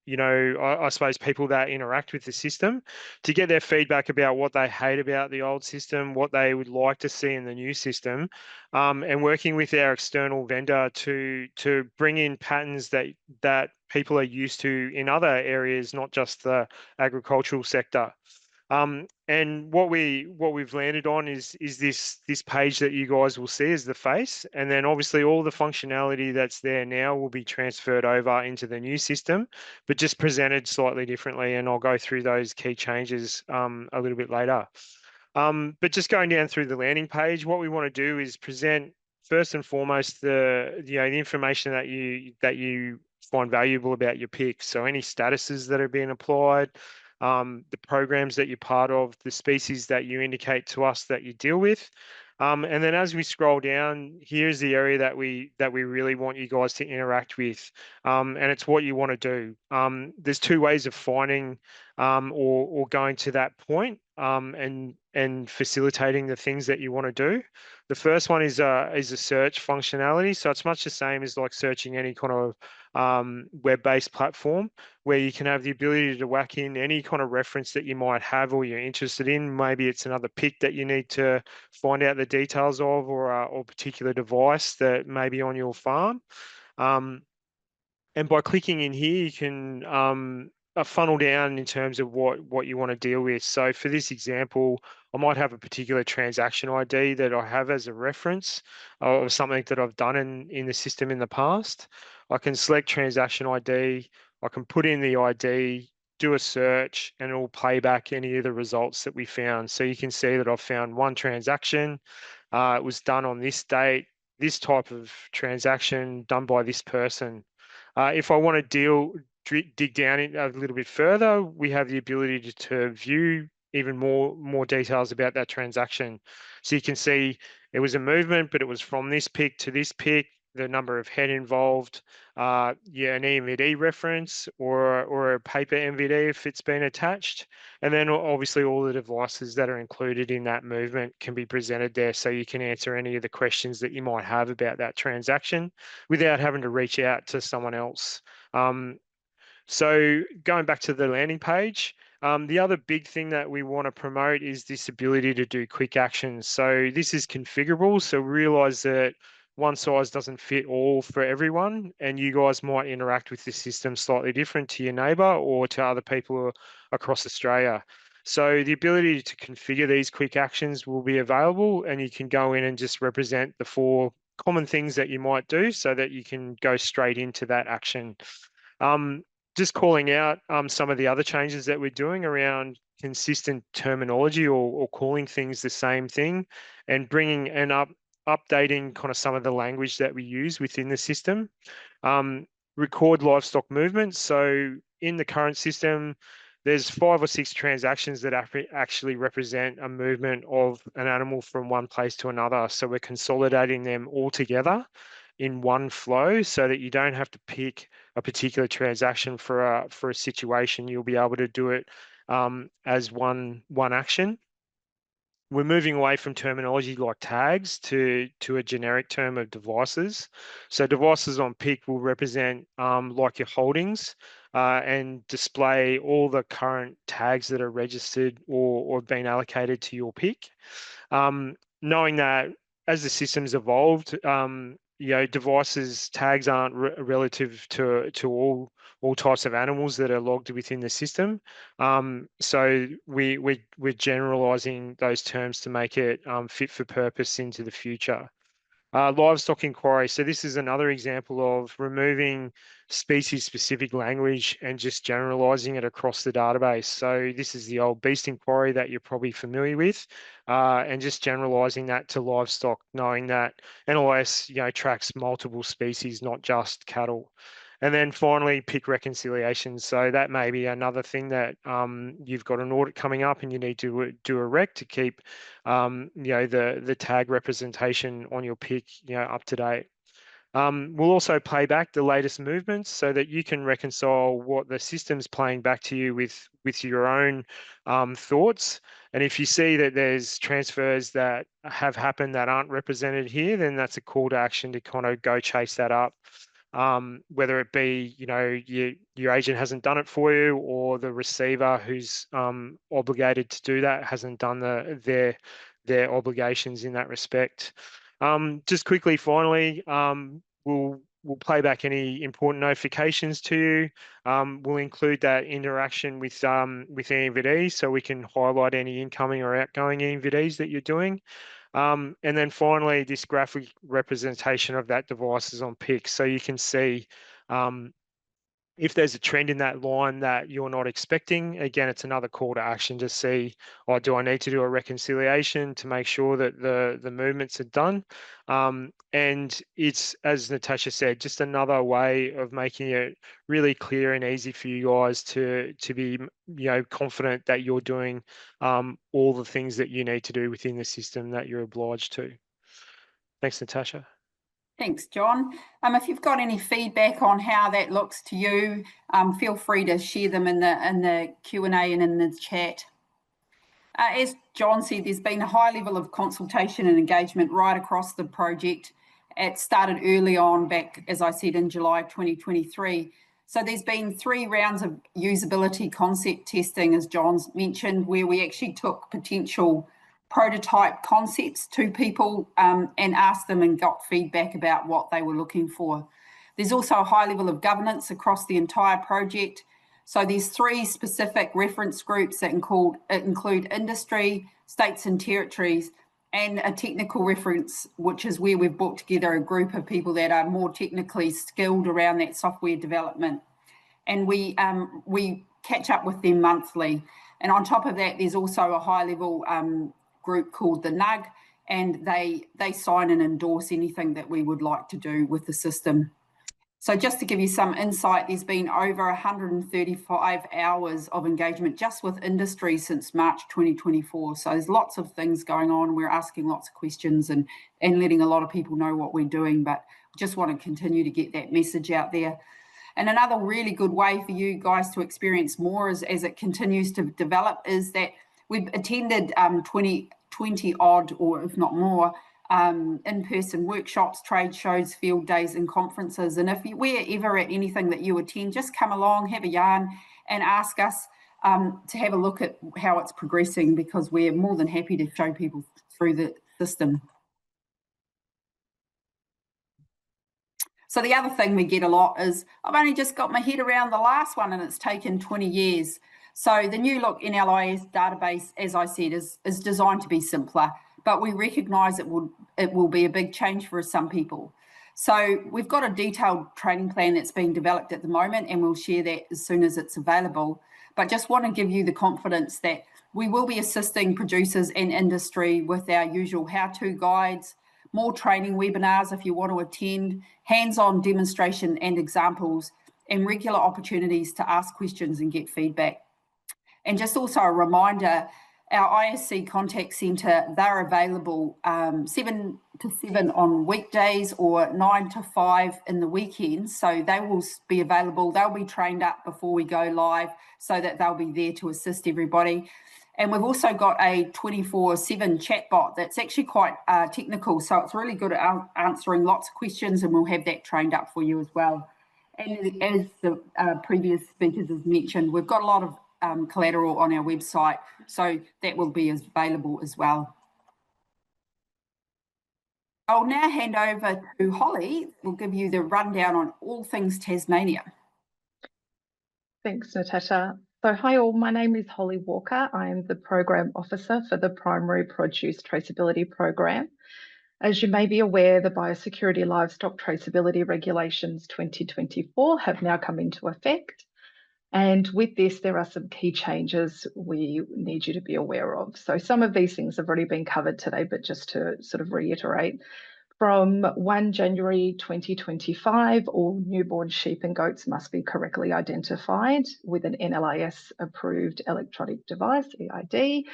I suppose people that interact with the system, to get their feedback about what they hate about the old system, what they would like to see in the new system, and working with our external vendor to bring in patterns that people are used to in other areas, not just the agricultural sector. And what we've landed on is this page that you guys will see as the face, and then obviously all the functionality that's there now will be transferred over into the new system, but just presented slightly differently. And I'll go through those key changes a little bit later. But just going down through the landing page, what we want to do is present first and foremost the information that you find valuable about your pick. So any statuses that are being applied, the programs that you're part of, the species that you indicate to us that you deal with. And then as we scroll down, here's the area that we really want you guys to interact with, and it's what you want to do. There's two ways of finding or going to that point and facilitating the things that you want to do. The first one is a search functionality. So it's much the same as like searching any kind of web-based platform, where you can have the ability to whack in any kind of reference that you might have or you're interested in. Maybe it's another pick that you need to find out the details of, or a particular device that may be on your farm. And by clicking in here, you can funnel down in terms of what you want to deal with. So for this example, I might have a particular transaction ID that I have as a reference, or something that I've done in the system in the past. I can select transaction ID, I can put in the ID, do a search, and it will play back any of the results that we found. So you can see that I've found one transaction. It was done on this date, this type of transaction done by this person. If I want to dig down a little bit further, we have the ability to view even more details about that transaction. So you can see it was a movement, but it was from this pick to this pick, the number of head involved, an eNVD reference or a paper NVD if it's been attached. And then obviously all the devices that are included in that movement can be presented there, so you can answer any of the questions that you might have about that transaction without having to reach out to someone else. So going back to the landing page, the other big thing that we want to promote is this ability to do quick actions. So this is configurable. So realize that one size doesn't fit all for everyone, and you guys might interact with the system slightly different to your neighbour or to other people across Australia. So the ability to configure these quick actions will be available, and you can go in and just represent the 4 common things that you might do so that you can go straight into that action. Just calling out some of the other changes that we're doing around consistent terminology or calling things the same thing, and bringing and updating kind of some of the language that we use within the system. Record livestock movements. So in the current system, there's 5 or 6 transactions that actually represent a movement of an animal from one place to another. So we're consolidating them all together in one flow so that you don't have to pick a particular transaction for a situation. You'll be able to do it as one action. We're moving away from terminology like tags to a generic term of devices. So devices on PIC will represent like your holdings and display all the current tags that are registered or been allocated to your PIC. Knowing that as the system's evolved, devices tags aren't relative to all types of animals that are logged within the system. So we're generalizing those terms to make it fit for purpose into the future. Livestock inquiry. So this is another example of removing species-specific language and just generalizing it across the database. So this is the old beast inquiry that you're probably familiar with, and just generalizing that to livestock, knowing that NLIS, tracks multiple species, not just cattle. And then finally, PIC reconciliation. So that may be another thing that you've got an audit coming up and you need to do a rec to keep, the tag representation on your PIC, up to date. We'll also play back the latest movements so that you can reconcile what the system's playing back to you with your own thoughts. And if you see that there's transfers that have happened that aren't represented here, then that's a call to action to kind of go chase that up. Whether it be, your agent hasn't done it for you, or the receiver who's obligated to do that hasn't done their obligations in that respect. Just quickly, finally, we'll play back any important notifications to you. We'll include that interaction with eNVD so we can highlight any incoming or outgoing eNVDs that you're doing. And then finally, this graphic representation of that device is on PIC. So you can see if there's a trend in that line that you're not expecting. Again, it's another call to action to see, do I need to do a reconciliation to make sure that the movements are done? And it's, as Natasha said, just another way of making it really clear and easy for you guys to be, confident that you're doing all the things that you need to do within the system that you're obliged to. Thanks, Natasha.
Thanks, John. If you've got any feedback on how that looks to you, feel free to share them in the Q&A and in the chat. As John said, there's been a high level of consultation and engagement right across the project. It started early on back, as I said, in July 2023. So there's been 3 rounds of usability concept testing, as John's mentioned, where we actually took potential prototype concepts to people and asked them and got feedback about what they were looking for. There's also a high level of governance across the entire project. So there's 3 specific reference groups that include industry, states and territories, and a technical reference, which is where we've brought together a group of people that are more technically skilled around that software development. And we catch up with them monthly. And on top of that, there's also a high level group called the NUG, and they sign and endorse anything that we would like to do with the system. So just to give you some insight, there's been over 135 hours of engagement just with industry since March 2024. So there's lots of things going on. We're asking lots of questions and letting a lot of people know what we're doing, but just want to continue to get that message out there. And another really good way for you guys to experience more as it continues to develop is that we've attended 20 odd, or if not more, in-person workshops, trade shows, field days and conferences. And if we're ever at anything that you attend, just come along, have a yarn and ask us to have a look at how it's progressing, because we're more than happy to show people through the system. So the other thing we get a lot is, I've only just got my head around the last one and it's taken 20 years. So the new look NLIS database, as I said, is designed to be simpler, but we recognise it will be a big change for some people. So we've got a detailed training plan that's being developed at the moment, and we'll share that as soon as it's available. But just want to give you the confidence that we will be assisting producers and industry with our usual how-to guides, more training webinars if you want to attend, hands-on demonstration and examples, and regular opportunities to ask questions and get feedback. And just also a reminder, our ISC contact centre, they're available 7 to 7 on weekdays or 9 to 5 in the weekends. So they will be available. They'll be trained up before we go live so that they'll be there to assist everybody. And we've also got a 24/7 chatbot that's actually quite technical. So it's really good at answering lots of questions, and we'll have that trained up for you as well. And as the previous speakers have mentioned, we've got a lot of collateral on our website, so that will be available as well. I'll now hand over to Holly, who'll give you the rundown on all things Tasmania.
Thanks, Natasha. So hi all, my name is Holly Walker. I am the Program Officer for the Primary Produce Traceability Program. As you may be aware, the Biosecurity Livestock Traceability Regulations 2024 have now come into effect. And with this, there are some key changes we need you to be aware of. So some of these things have already been covered today, but just to sort of reiterate, from 1 January 2025, all newborn sheep and goats must be correctly identified with an NLIS approved electronic device, eID.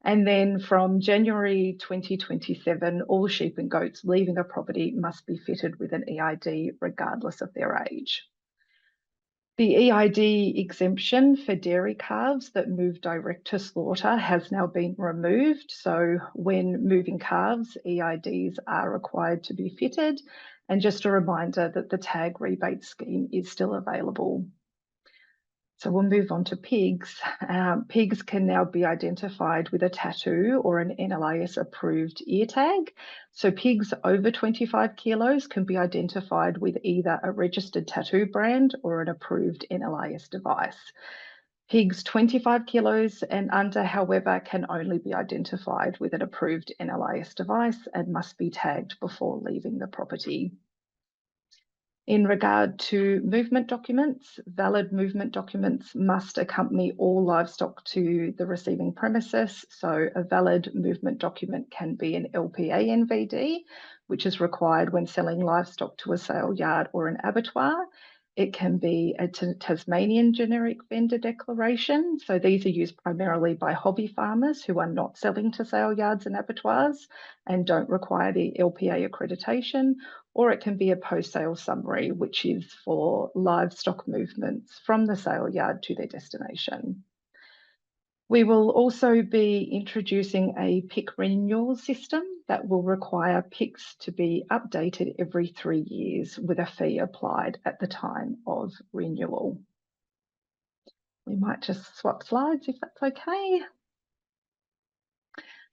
And then from January 2027, all sheep and goats leaving a property must be fitted with an eID regardless of their age. The eID exemption for dairy calves that move direct to slaughter has now been removed. So when moving calves, eIDs are required to be fitted. And just a reminder that the tag rebate scheme is still available. So we'll move on to pigs. Pigs can now be identified with a tattoo or an NLIS approved ear tag. So pigs over 25 kilos can be identified with either a registered tattoo brand or an approved NLIS device. Pigs 25 kilos and under, however, can only be identified with an approved NLIS device and must be tagged before leaving the property. In regard to movement documents, valid movement documents must accompany all livestock to the receiving premises. So a valid movement document can be an LPA eNVD, which is required when selling livestock to a sale yard or an abattoir. It can be a Tasmanian generic vendor declaration. So these are used primarily by hobby farmers who are not selling to sale yards and abattoirs and don't require the LPA accreditation. Or it can be a post-sale summary, which is for livestock movements from the sale yard to their destination. We will also be introducing a PIC renewal system that will require PICs to be updated every 3 years with a fee applied at the time of renewal. We might just swap slides if that's okay.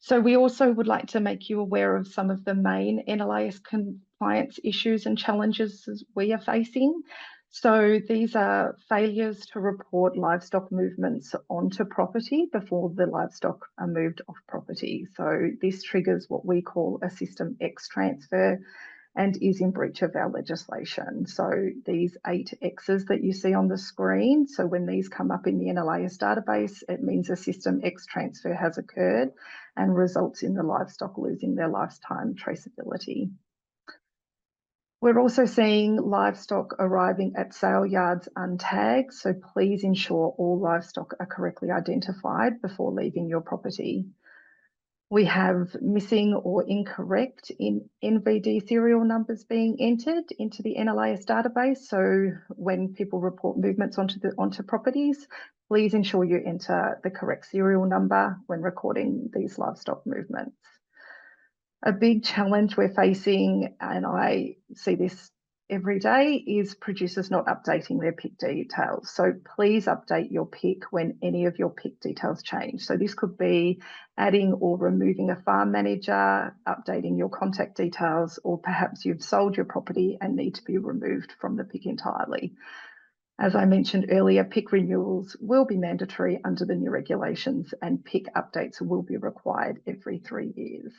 So we also would like to make you aware of some of the main NLIS compliance issues and challenges we are facing. So these are failures to report livestock movements onto property before the livestock are moved off property. So this triggers what we call a System X transfer and is in breach of our legislation. So these 8 X's that you see on the screen, so when these come up in the NLIS database, it means a System X transfer has occurred and results in the livestock losing their lifetime traceability. We're also seeing livestock arriving at sale yards untagged, so please ensure all livestock are correctly identified before leaving your property. We have missing or incorrect eNVD serial numbers being entered into the NLIS database. So when people report movements onto properties, please ensure you enter the correct serial number when recording these livestock movements. A big challenge we're facing, and I see this every day, is producers not updating their PIC details. So please update your PIC when any of your PIC details change. So this could be adding or removing a farm manager, updating your contact details, or perhaps you've sold your property and need to be removed from the PIC entirely. As I mentioned earlier, PIC renewals will be mandatory under the new regulations, and PIC updates will be required every 3 years.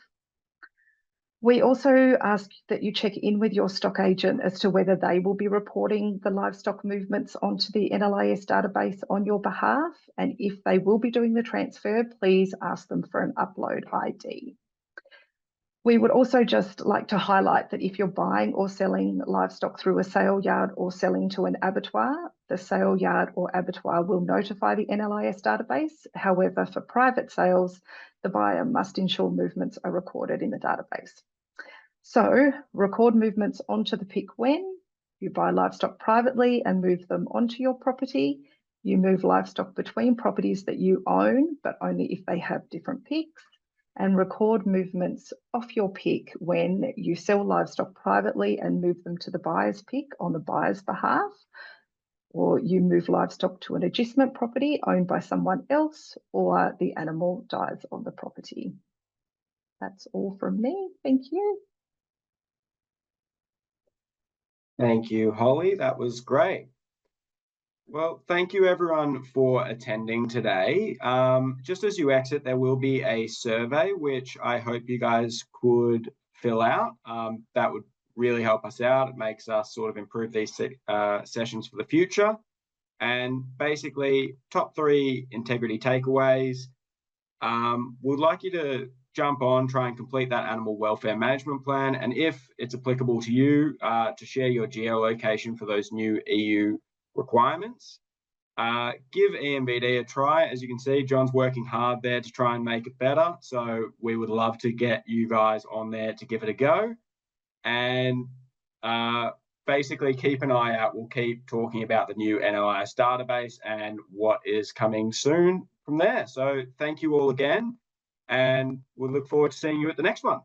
We also ask that you check in with your stock agent as to whether they will be reporting the livestock movements onto the NLIS database on your behalf. And if they will be doing the transfer, please ask them for an upload ID. We would also just like to highlight that if you're buying or selling livestock through a sale yard or selling to an abattoir, the sale yard or abattoir will notify the NLIS database. However, for private sales, the buyer must ensure movements are recorded in the database. So record movements onto the PIC when you buy livestock privately and move them onto your property. You move livestock between properties that you own, but only if they have different PICs. And record movements off your PIC when you sell livestock privately and move them to the buyer's PIC on the buyer's behalf, or you move livestock to an agistment property owned by someone else, or the animal dies on the property. That's all from me. Thank you.
Thank you, Holly. That was great. Well, thank you everyone for attending today. Just as you exit, there will be a survey, which I hope you guys could fill out. That would really help us out. It makes us sort of improve these sessions for the future. And basically, top 3 integrity takeaways. We'd like you to jump on, try and complete that animal welfare management plan. And if it's applicable to you, to share your geolocation for those new EU requirements. Give eNVD a try. As you can see, John's working hard there to try and make it better. So we would love to get you guys on there to give it a go. And basically keep an eye out. We'll keep talking about the new NLIS database and what is coming soon from there. So thank you all again, and we'll look forward to seeing you at the next one.